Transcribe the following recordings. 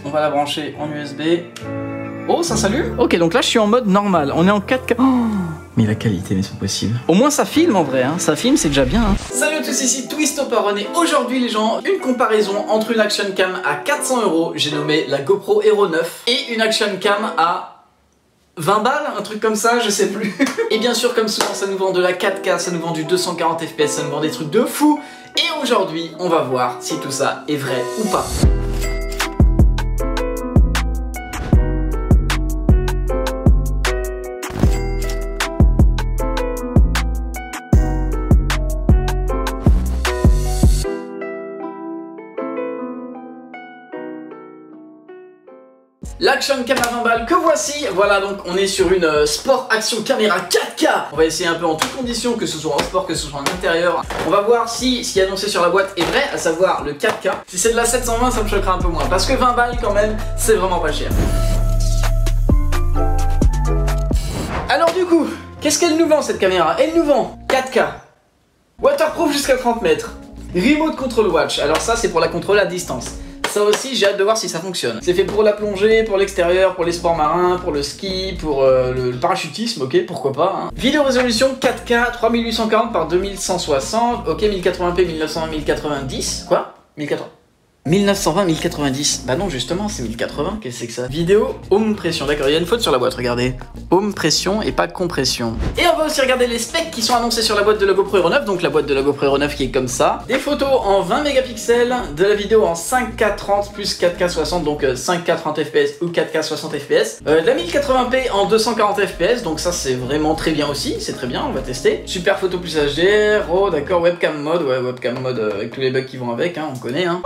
On va la brancher en USB. Oh, ça s'allume. Ok, donc là je suis en mode normal. On est en 4K. Oh, mais la qualité, mais c'est possible. Au moins ça filme en vrai, hein. Ça filme, c'est déjà bien. Hein. Salut à tous, ici Twistopper et aujourd'hui les gens, une comparaison entre une action cam à 400 €, j'ai nommé la GoPro Hero 9, et une action cam à 20 balles, un truc comme ça, je sais plus. Et bien sûr, comme souvent, ça nous vend de la 4K, ça nous vend du 240 FPS, ça nous vend des trucs de fou. Et aujourd'hui, on va voir si tout ça est vrai ou pas. L'action cam à 20 balles que voici. Voilà, donc on est sur une sport action caméra 4K. On va essayer un peu en toutes conditions, que ce soit en sport, que ce soit en intérieur. On va voir si ce qui est annoncé sur la boîte est vrai, à savoir le 4K. Si c'est de la 720, ça me choquera un peu moins, parce que 20 balles quand même, c'est vraiment pas cher. Alors du coup, qu'est-ce qu'elle nous vend cette caméra? Elle nous vend 4K, waterproof jusqu'à 30 mètres, remote control watch. Alors ça c'est pour la contrôler à distance. Ça aussi, j'ai hâte de voir si ça fonctionne. C'est fait pour la plongée, pour l'extérieur, pour les sports marins, pour le ski, pour le parachutisme, ok, pourquoi pas. Hein. Vidéo résolution 4K 3840 par 2160, ok, 1080p, 1920, 1090, quoi 1080 1920, 1090, bah non justement c'est 1080, qu'est-ce que c'est que ça? Vidéo, home pression, d'accord, il y a une faute sur la boîte, regardez. Home pression et pas compression. Et on va aussi regarder les specs qui sont annoncés sur la boîte de la GoPro Hero 9, donc la boîte de la GoPro Hero 9 qui est comme ça. Des photos en 20 mégapixels, de la vidéo en 5K 30 plus 4K 60, donc 5K 30 fps ou 4K 60 fps. De la 1080p en 240 fps, donc ça c'est vraiment très bien aussi, c'est très bien, on va tester. Super photo plus HDR, oh d'accord, webcam mode, ouais webcam mode avec tous les bugs qui vont avec, hein, on connaît hein.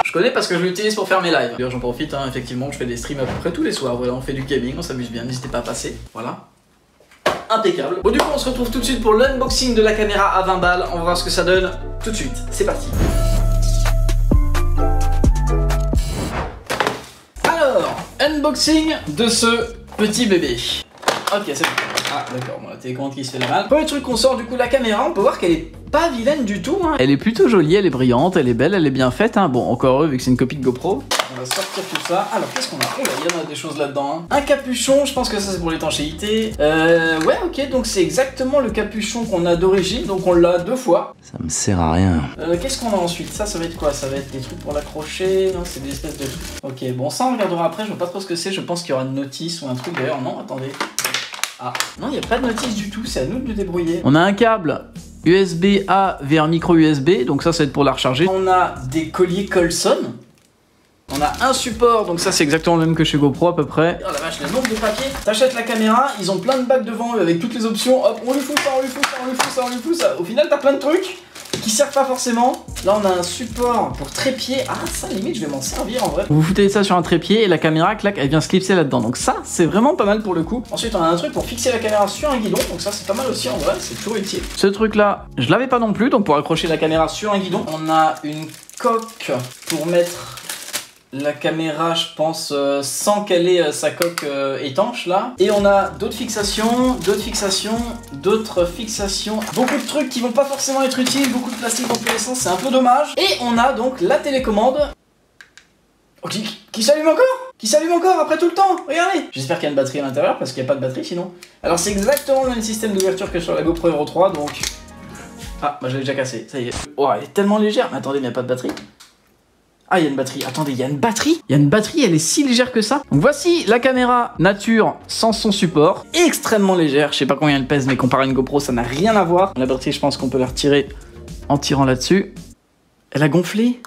Je connais parce que je l'utilise pour faire mes lives. D'ailleurs j'en profite, hein, effectivement je fais des streams à peu près tous les soirs, voilà on fait du gaming, on s'amuse bien, n'hésitez pas à passer, voilà. Impeccable. Bon du coup on se retrouve tout de suite pour l'unboxing de la caméra à 20 balles, on va voir ce que ça donne tout de suite, c'est parti. Alors, unboxing de ce petit bébé. Ok c'est bon. Ah d'accord, bon, la télécommande qui se fait la malle. Premier truc qu'on sort du coup la caméra, on peut voir qu'elle est pas vilaine du tout hein. Elle est plutôt jolie, elle est brillante, elle est belle, elle est bien faite hein. Bon encore heureux vu que c'est une copie de GoPro. On va sortir tout ça. Alors qu'est-ce qu'on a? Oh là, il y en a des choses là-dedans hein. Un capuchon, je pense que ça c'est pour l'étanchéité. Ouais ok, donc c'est exactement le capuchon qu'on a d'origine, donc on l'a deux fois. Ça me sert à rien. Qu'est-ce qu'on a ensuite? Ça va être quoi? Ça va être des trucs pour l'accrocher? Non c'est des espèces de... Ok bon ça on regardera après, je vois pas trop ce que c'est, je pense qu'il y aura une notice ou un truc d'ailleurs, non attendez. Ah, non, il n'y a pas de notice du tout, c'est à nous de nous débrouiller. On a un câble USB-A vers micro USB, donc ça, ça va être pour la recharger. On a des colliers Colson. On a un support, donc ça, c'est exactement le même que chez GoPro à peu près. Oh la vache, le nombre de papiers. T'achètes la caméra, ils ont plein de bacs devant eux avec toutes les options. Hop, on lui fout ça, on lui fout ça, on lui fout ça, on lui fout ça. Au final, t'as plein de trucs qui servent pas forcément. Là on a un support pour trépied. Ah ça limite je vais m'en servir en vrai. Vous foutez ça sur un trépied et la caméra clac elle vient se clipser là-dedans. Donc ça c'est vraiment pas mal pour le coup. Ensuite on a un truc pour fixer la caméra sur un guidon. Donc ça c'est pas mal aussi en vrai, c'est toujours utile. Ce truc là je l'avais pas non plus, donc pour accrocher la caméra sur un guidon. On a une coque pour mettre la caméra, je pense, sans qu'elle ait sa coque étanche là. Et on a d'autres fixations, d'autres fixations, d'autres fixations. Beaucoup de trucs qui vont pas forcément être utiles, beaucoup de plastique dans tous les sens, c'est un peu dommage. Et on a donc la télécommande. Oh, qui s'allume encore? Qui s'allume encore après tout le temps? Regardez. J'espère qu'il y a une batterie à l'intérieur parce qu'il n'y a pas de batterie sinon. Alors c'est exactement le même système d'ouverture que sur la GoPro Hero 3 donc... Ah, bah je l'ai déjà cassé, ça y est. Oh, elle est tellement légère. Mais attendez, mais il n'y a pas de batterie. Ah, il y a une batterie. Attendez, il y a une batterie? Il y a une batterie, elle est si légère que ça. Donc voici la caméra nature sans son support. Extrêmement légère. Je sais pas combien elle pèse, mais comparé à une GoPro, ça n'a rien à voir. La batterie, je pense qu'on peut la retirer en tirant là-dessus. Elle a gonflé.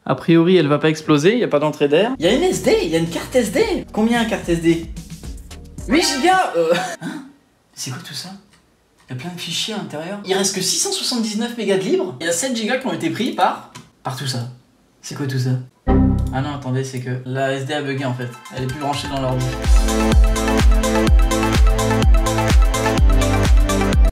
A priori, elle va pas exploser. Il n'y a pas d'entrée d'air. Il y a une SD. Il y a une carte SD. Combien une carte SD? 8 Go. Hein? C'est quoi tout ça? Il y a plein de fichiers à l'intérieur. Il reste que 679 mégas de libre. Il y a 7 Go qui ont été pris par tout ça. C'est quoi tout ça? Ah non, attendez, c'est que la SD a bugué en fait. Elle est plus branchée dans l'ordi.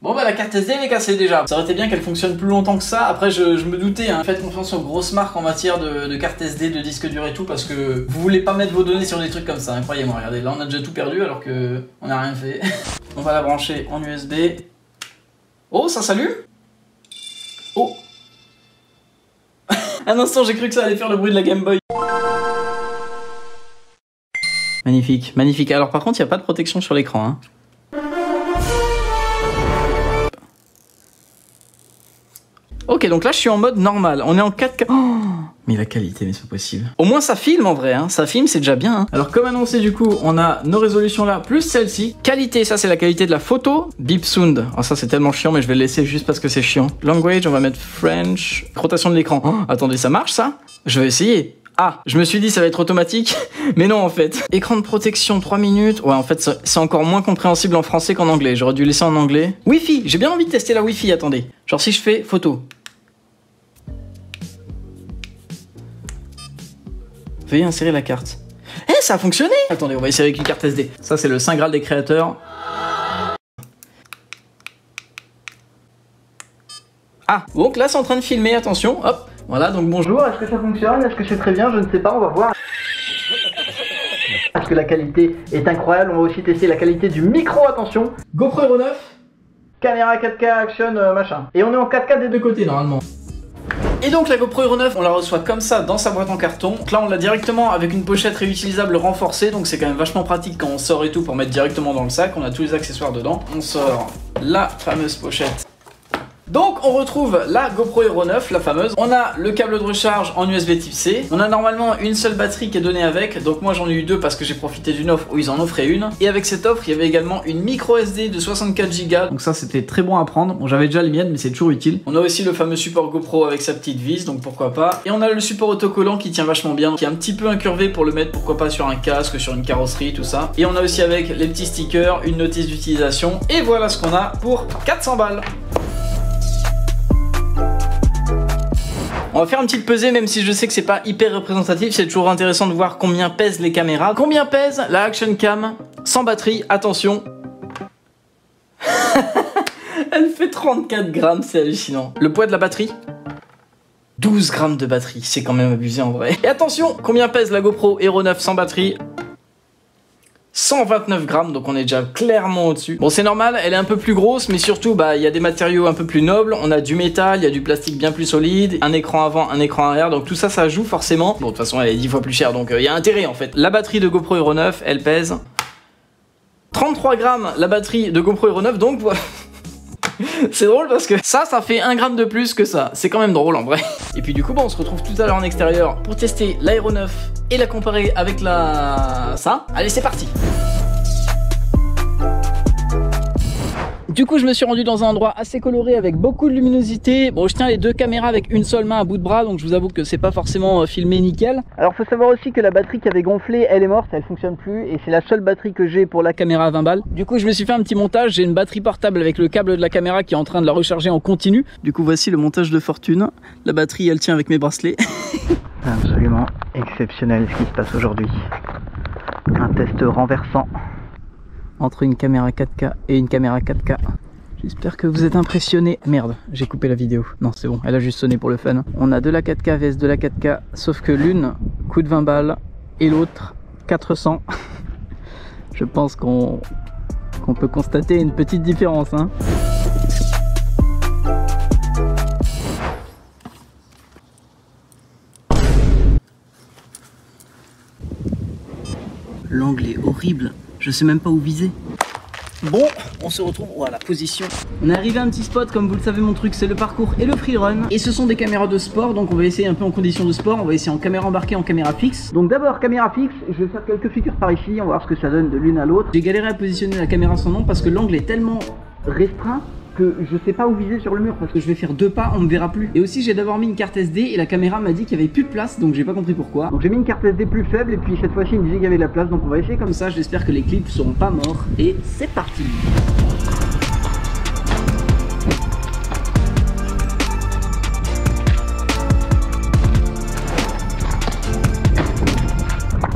Bon bah la carte SD elle est cassée déjà. Ça aurait été bien qu'elle fonctionne plus longtemps que ça. Après je me doutais, hein. Faites confiance aux grosses marques en matière de carte SD, de disque dur et tout, parce que vous voulez pas mettre vos données sur des trucs comme ça, hein. Croyez-moi, regardez, là on a déjà tout perdu alors que on a rien fait. On va la brancher en USB. Oh, ça s'allume? Oh. Un instant, j'ai cru que ça allait faire le bruit de la Game Boy. Magnifique, magnifique. Alors par contre, il n'y a pas de protection sur l'écran. Hein. Ok, donc là, je suis en mode normal. On est en 4K. Oh, mais la qualité, mais c'est pas possible. Au moins, ça filme en vrai. Hein. Ça filme, c'est déjà bien. Hein. Alors comme annoncé, du coup, on a nos résolutions là, plus celle-ci. Qualité, ça c'est la qualité de la photo. Beep sound. Oh, ça c'est tellement chiant, mais je vais le laisser juste parce que c'est chiant. Language, on va mettre French. Rotation de l'écran. Oh, attendez, ça marche ça? Je vais essayer. Ah, je me suis dit ça va être automatique, mais non en fait. Écran de protection 3 minutes. Ouais, en fait c'est encore moins compréhensible en français qu'en anglais. J'aurais dû laisser en anglais. Wi-Fi, j'ai bien envie de tester la Wi-Fi, attendez. Genre si je fais photo. Veuillez insérer la carte. Eh, ça a fonctionné! Attendez, on va essayer avec une carte SD. Ça c'est le Saint Graal des créateurs. Ah, donc là c'est en train de filmer, attention, hop. Voilà, donc bonjour, est-ce que ça fonctionne? Est-ce que c'est très bien? Je ne sais pas, on va voir. Est-ce que la qualité est incroyable? On va aussi tester la qualité du micro, attention. GoPro Hero 9, caméra 4K action machin. Et on est en 4K des deux côtés normalement. Et donc la GoPro Hero 9, on la reçoit comme ça dans sa boîte en carton. Donc là on l'a directement avec une pochette réutilisable renforcée, donc c'est quand même vachement pratique quand on sort et tout pour mettre directement dans le sac. On a tous les accessoires dedans. On sort la fameuse pochette. Donc on retrouve la GoPro Hero 9, la fameuse. On a le câble de recharge en USB type C. On a normalement une seule batterie qui est donnée avec. Donc moi j'en ai eu deux parce que j'ai profité d'une offre où ils en offraient une. Et avec cette offre il y avait également une micro SD de 64 Go. Donc ça c'était très bon à prendre. Bon j'avais déjà les miennes mais c'est toujours utile. On a aussi le fameux support GoPro avec sa petite vis, donc pourquoi pas. Et on a le support autocollant qui tient vachement bien, qui est un petit peu incurvé pour le mettre pourquoi pas sur un casque, sur une carrosserie, tout ça. Et on a aussi avec les petits stickers, une notice d'utilisation. Et voilà ce qu'on a pour 400 balles. On va faire une petite pesée, même si je sais que c'est pas hyper représentatif, c'est toujours intéressant de voir combien pèsent les caméras. Combien pèse la Action Cam sans batterie? Attention. Elle fait 34 grammes, c'est hallucinant. Le poids de la batterie? 12 grammes de batterie, c'est quand même abusé en vrai. Et attention, combien pèse la GoPro Hero 9 sans batterie? 129 grammes, donc on est déjà clairement au-dessus. Bon, c'est normal, elle est un peu plus grosse, mais surtout, bah, il y a des matériaux un peu plus nobles. On a du métal, il y a du plastique bien plus solide, un écran avant, un écran arrière, donc tout ça, ça joue forcément. Bon, de toute façon, elle est 10 fois plus chère, donc il y a intérêt en fait. La batterie de GoPro Hero 9, elle pèse 33 grammes, la batterie de GoPro Hero 9, donc voilà. C'est drôle parce que ça fait 1 gramme de plus que ça. C'est quand même drôle en vrai. Et puis du coup, bon, on se retrouve tout à l'heure en extérieur pour tester la Hero 9 et la comparer avec ça. Allez, c'est parti. Du coup, je me suis rendu dans un endroit assez coloré avec beaucoup de luminosité. Bon, je tiens les deux caméras avec une seule main à bout de bras, donc je vous avoue que c'est pas forcément filmé nickel. Alors, faut savoir aussi que la batterie qui avait gonflé, elle est morte, elle fonctionne plus, et c'est la seule batterie que j'ai pour la caméra à 20 balles. Du coup, je me suis fait un petit montage. J'ai une batterie portable avec le câble de la caméra qui est en train de la recharger en continu. Du coup, voici le montage de fortune. La batterie, elle tient avec mes bracelets. Absolument exceptionnel ce qui se passe aujourd'hui. Un test renversant entre une caméra 4K et une caméra 4K. J'espère que vous êtes impressionnés. Merde, j'ai coupé la vidéo. Non, c'est bon, elle a juste sonné pour le fun. On a de la 4K vs de la 4K, sauf que l'une coûte 20 balles et l'autre 400. Je pense qu'on peut constater une petite différence, hein. L'angle est horrible. Je sais même pas où viser. Bon, on se retrouve, voilà, position. On est arrivé à un petit spot, comme vous le savez, mon truc c'est le parcours et le freerun. Et ce sont des caméras de sport, donc on va essayer un peu en conditions de sport. On va essayer en caméra embarquée, en caméra fixe. Donc d'abord caméra fixe, je vais faire quelques figures par ici, on va voir ce que ça donne de l'une à l'autre. J'ai galéré à positionner la caméra sans nom parce que l'angle est tellement restreint que je sais pas où viser sur le mur, parce que je vais faire 2 pas, on me verra plus. Et aussi j'ai d'abord mis une carte SD et la caméra m'a dit qu'il y avait plus de place, donc j'ai pas compris pourquoi. Donc j'ai mis une carte SD plus faible et puis cette fois-ci il me disait qu'il y avait de la place, donc on va essayer comme ça. J'espère que les clips seront pas morts et c'est parti.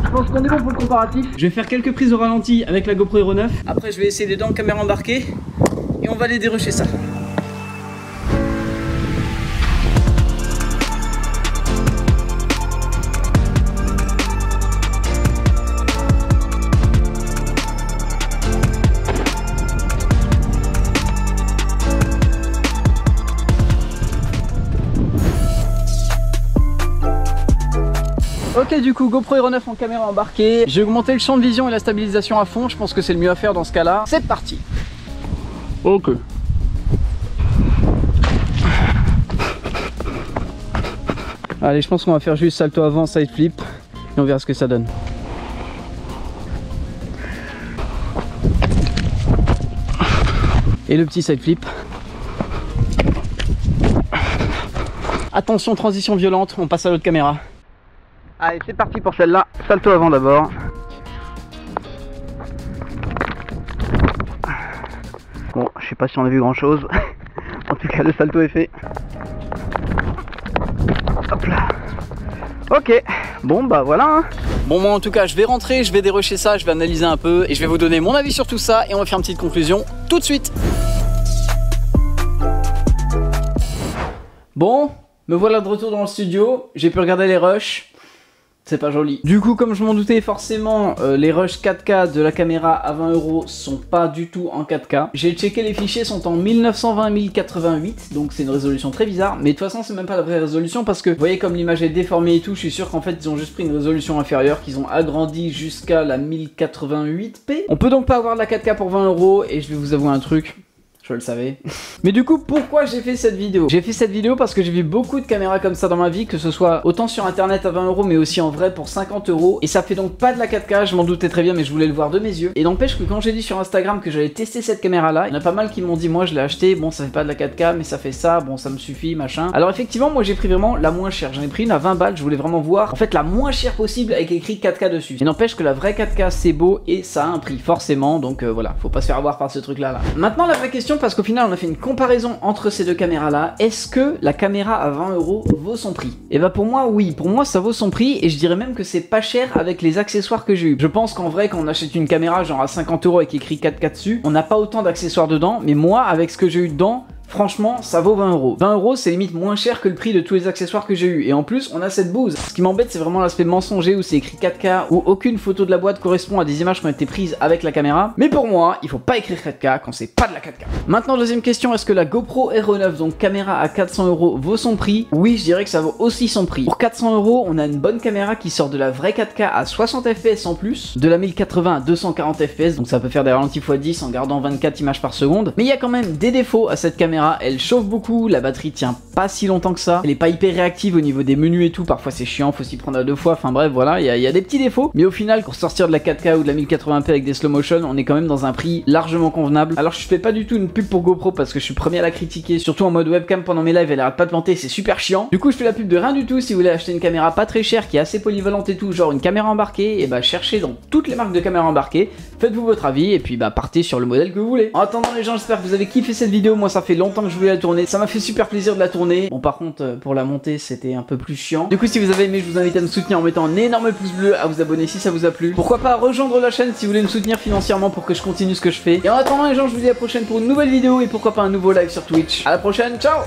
Je pense qu'on est bon pour le comparatif. Je vais faire quelques prises au ralenti avec la GoPro Hero 9. Après je vais essayer les dents en caméra embarquée et on va aller dérocher ça. Ok, du coup GoPro Hero 9 en caméra embarquée. J'ai augmenté le champ de vision et la stabilisation à fond. Je pense que c'est le mieux à faire dans ce cas là. C'est parti. Ok. Allez, je pense qu'on va faire juste salto avant, side flip et on verra ce que ça donne. Et le petit side flip. Attention, transition violente, on passe à l'autre caméra. Allez, c'est parti pour celle-là. Salto avant d'abord. Bon, je sais pas si on a vu grand chose. En tout cas, le salto est fait. Hop là. Ok, bon bah voilà hein. Bon moi en tout cas je vais rentrer, je vais dérocher ça, je vais analyser un peu et je vais vous donner mon avis sur tout ça et on va faire une petite conclusion tout de suite. Bon, me voilà de retour dans le studio, j'ai pu regarder les rushs. C'est pas joli. Du coup, comme je m'en doutais, forcément, les rushs 4K de la caméra à 20 € sont pas du tout en 4K. J'ai checké, les fichiers sont en 1920-1088, donc c'est une résolution très bizarre. Mais de toute façon, c'est même pas la vraie résolution parce que, vous voyez comme l'image est déformée et tout, je suis sûr qu'en fait, ils ont juste pris une résolution inférieure, qu'ils ont agrandi jusqu'à la 1088p. On peut donc pas avoir de la 4K pour 20 € et je vais vous avouer un truc. Je le savais. Mais du coup, pourquoi j'ai fait cette vidéo? J'ai fait cette vidéo parce que j'ai vu beaucoup de caméras comme ça dans ma vie, que ce soit autant sur internet à 20 € mais aussi en vrai pour 50 €. Et ça fait donc pas de la 4K, je m'en doutais très bien mais je voulais le voir de mes yeux. Et n'empêche que quand j'ai dit sur Instagram que j'allais tester cette caméra là, il y en a pas mal qui m'ont dit moi je l'ai acheté, bon ça fait pas de la 4K mais ça fait ça, bon ça me suffit machin. Alors effectivement moi j'ai pris vraiment la moins chère, j'en ai pris une à 20 balles, je voulais vraiment voir en fait la moins chère possible avec écrit 4K dessus. Et n'empêche que la vraie 4K c'est beau et ça a un prix forcément, donc voilà, faut pas se faire avoir par ce truc là. Maintenant la vraie question, parce qu'au final on a fait une comparaison entre ces deux caméras là, est-ce que la caméra à 20 € vaut son prix? Et bah pour moi oui, pour moi ça vaut son prix et je dirais même que c'est pas cher avec les accessoires que j'ai eu. Je pense qu'en vrai quand on achète une caméra genre à 50 € avec écrit 4K dessus, on n'a pas autant d'accessoires dedans, mais moi avec ce que j'ai eu dedans, franchement, ça vaut 20 €. 20 € c'est limite moins cher que le prix de tous les accessoires que j'ai eu. Et en plus, on a cette bouse. Ce qui m'embête, c'est vraiment l'aspect mensonger où c'est écrit 4K, où aucune photo de la boîte correspond à des images qui ont été prises avec la caméra. Mais pour moi, il faut pas écrire 4K quand c'est pas de la 4K. Maintenant, deuxième question, est-ce que la GoPro Hero 9, donc caméra à 400 € vaut son prix? Oui, je dirais que ça vaut aussi son prix. Pour 400 €, on a une bonne caméra qui sort de la vraie 4K à 60 fps en plus, de la 1080 à 240 fps, donc ça peut faire des ralentis x10 en gardant 24 images par seconde. Mais il y a quand même des défauts à cette caméra, elle chauffe beaucoup, la batterie tient pas si longtemps que ça, elle est pas hyper réactive au niveau des menus et tout, parfois c'est chiant, faut s'y prendre à deux fois, enfin bref voilà, il y a des petits défauts, mais au final pour sortir de la 4K ou de la 1080p avec des slow motion, on est quand même dans un prix largement convenable. Alors je fais pas du tout une pub pour GoPro parce que je suis premier à la critiquer, surtout en mode webcam pendant mes lives, elle arrête pas de planter, c'est super chiant. Du coup je fais la pub de rien du tout. Si vous voulez acheter une caméra pas très chère, qui est assez polyvalente et tout, genre une caméra embarquée, et bah cherchez dans toutes les marques de caméras embarquées, faites-vous votre avis et puis bah partez sur le modèle que vous voulez. En attendant les gens, j'espère que vous avez kiffé cette vidéo, moi ça fait longtemps que je voulais la tourner. Ça m'a fait super plaisir de la tourner. Bon par contre pour la monter c'était un peu plus chiant. Du coup si vous avez aimé, je vous invite à me soutenir en mettant un énorme pouce bleu, à vous abonner si ça vous a plu. Pourquoi pas rejoindre la chaîne si vous voulez me soutenir financièrement pour que je continue ce que je fais. Et en attendant les gens, je vous dis à la prochaine pour une nouvelle vidéo et pourquoi pas un nouveau live sur Twitch. À la prochaine, ciao.